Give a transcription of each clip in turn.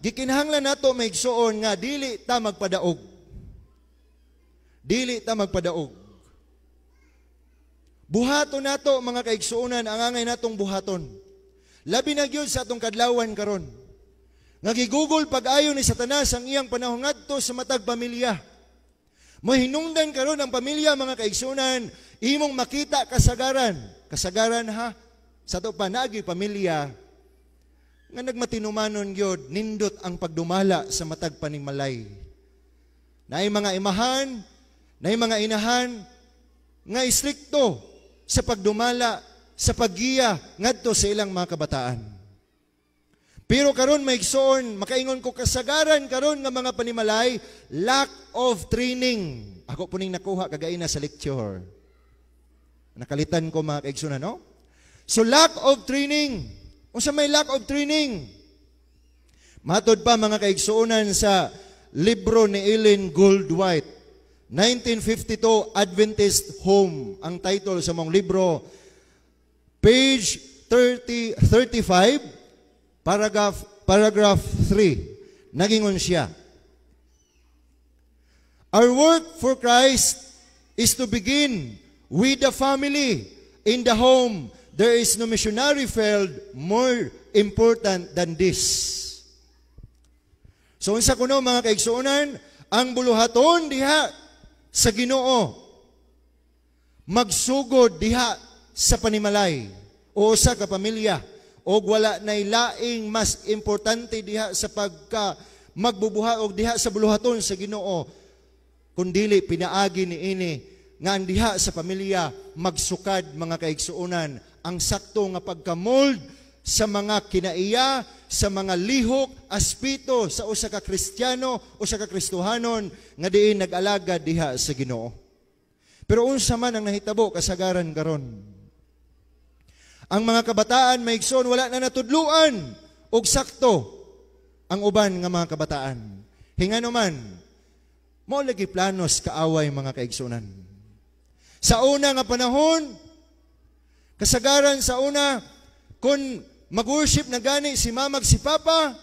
gikinahanglan nato maigsuon nga dili ta magpadaog. Dili ta magpadaog. Buhaton nato mga kaigsuonan ang angay natong buhaton. Labi na gyud sa atong kadlawan karon. Nga gigugol pag-ayo ni Satanas ang iyang panahon ngadto sa matag pamilya. Mahinungdan karon ang pamilya mga kaigsuonan, imong makita kasagaran. Kasagaran ha sa to pa naagi pamilya nga nagmatinumanon gyud nindot ang pagdumala sa matag panimalay. Naay mga imahan, naay mga inahan nga istrikto sa pagdumala sa paggiya ngadto sa ilang mga kabataan. Pero karon maigsoon, makaingon ko kasagaran karon nga mga panimalay, lack of training. Ako po ning nakuha kagaina sa lecture. Nakalitan ko mga kaigsunan, no? So lack of training. Unsa may lack of training? Matod pa mga kaigsuonan sa libro ni Ellen Goldwhite, 1952 Adventist Home, ang title sa mong libro, page 35, paragraph 3. Nagingon siya, our work for Christ is to begin with the family. In the home, there is no missionary field more important than this. So unsa kuno mga kaigsuonan, ang buluhaton diha sa Ginoo magsugod diha sa panimalay o sa kapamilya o wala nay laing mas importante diha sa pagka magbubuhat o diha sa buluhaton sa Ginoo kundili pinaagi niini nga ang diha sa pamilya magsukad mga kaigsuonan ang sakto nga pagkamold sa mga kinaiya, sa mga lihok, aspito sa usa ka Kristiyano o sa ka Kristohanon nga diin nag-alaga diha sa Ginoo. Pero unsa man ang nahitabo kasagaran karon? Ang mga kabataan maigsoon wala na natudluan og sakto ang uban nga mga kabataan. Hingano man mao lagi planos kaaway mga kaigsunan. Sa una nga panahon, kasagaran sa una, kung mag-worship na gani si mamag si papa,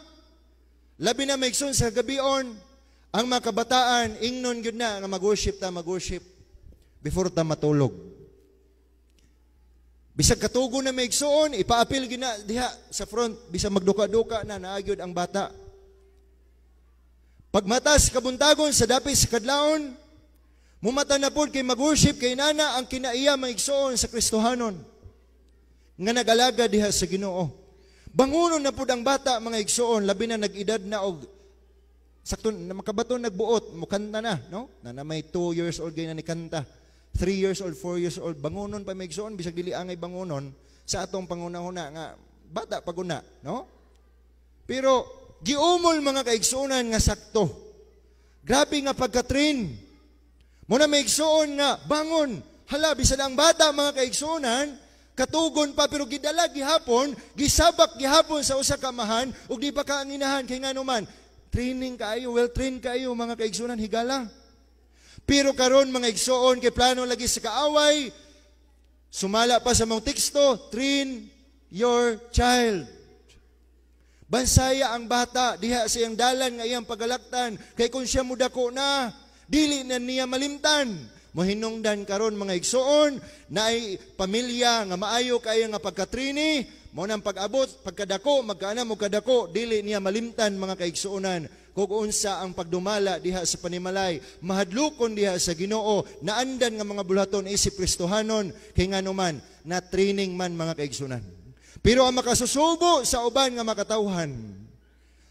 labi na maigsoon sa gabion, ang mga kabataan, ingnon yun na nga mag-worship before ta matulog. Bisag katugo na maigsoon, ipaapil gina diha sa front, bisag magduka-duka na naagyod ang bata. Pagmatas kabuntagon sa dapit sa kadlaon, mumata na po kay mag-worship kay nana ang kinaiya maigsoon sa Kristohanon nga nag-alaga diha sa Ginoo. Bangunon na po ang bata mga igsoon, labi na nag-edad na og sakto na makabaton nagbuot, mukanta na, no? Na may 2 years old gay na ni kanta. 3 years old, 4 years old, bangunon pa mga igsoon, bisag dili angay bangunon sa atong pangunahuna nga bata paguna, no? Pero giumol mga kaigsuonan nga sakto. Grabe nga pagka-train. Muna may igsoon nga bangon. Hala bisan ang bata mga kaigsuonan katugon pa pero gidala gihapon, gisabak gihapon sa usa ka amahan ug di pa ka anginahan kay ngano man training kaayo, well trained kaayo mga kaigsuonan higala. Pero karon mga igsoon kay plano lagi sa kaaway, sumala pa sa mga teksto, train your child. Bansaya ang bata diha sa iyang dalan nga iyang pagalaktan kay kung siya mudako na dili na niya malimtan. Mohinungdan karon mga igsoon na ay pamilya nga maayo kayo nga pagkatrini mo nang pag-abot pagkadako magkaana mo kadako dili niya malimtan mga kaigsuonan kung unsa ang pagdumala diha sa panimalay mahadlukon diha sa Ginoo naandan nga mga bulaton isip Kristohanon kay ngano man na training man mga kaigsuonan. Pero ang makasusubo sa uban nga makatawhan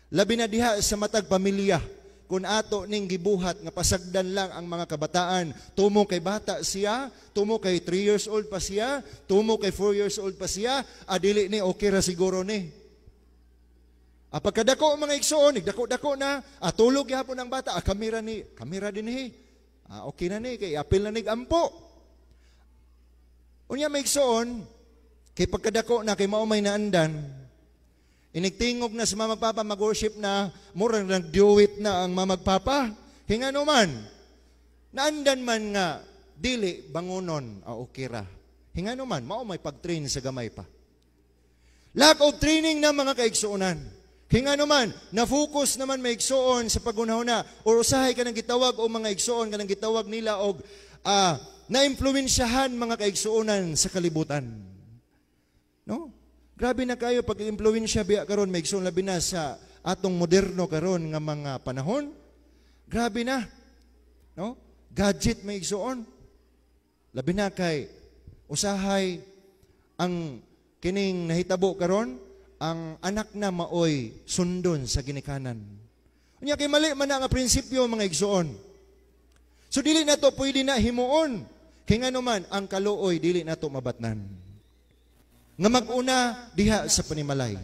labi na diha sa matag pamilya kung ato ning gibuhat nga pasagdan lang ang mga kabataan, tumo kay bata siya, tumo kay 3 years old pa siya, tumo kay 4 years old pa siya, adili ni okay ra siguro ni. Pagkadako mga igsoon, nagdako-dako na, tulog gihapon ang bata, kamera din ni. Okay na ni, kay apil na ni ampo. Unya may igsoon, kay pagkadako na kay mao may naandan, inigtingog na sa mamagpapa, mag-worship na, murang nag-duet na ang mamagpapa. Hingano man, naandan man nga, dili, bangunon, okay ra. Hingano man, mao may pag-train sa gamay pa. Lack of training na mga kaigsuonan. Kaya nga naman, na-focus naman may igsoon sa pagunahuna, o usahay ka ng gitawag o mga igsoon ka ng gitawag nila o na-impluensyahan mga kaigsuonan sa kalibutan. No? Grabe na kayo pag impluensya biya karon may igsoon labi na sa atong moderno karon nga mga panahon. Grabe na. No? Gadget may igsoon. Labi na kay usahay ang kining nahitabo karon ang anak na maoy sundon sa ginikanan. Unya kay mali man nga prinsipyo mga igsoon. So dili na to pwede na himuon. Kay nga naman ang kaluoy dili na to mabatnan. Nga mag-una diha sa panimalay.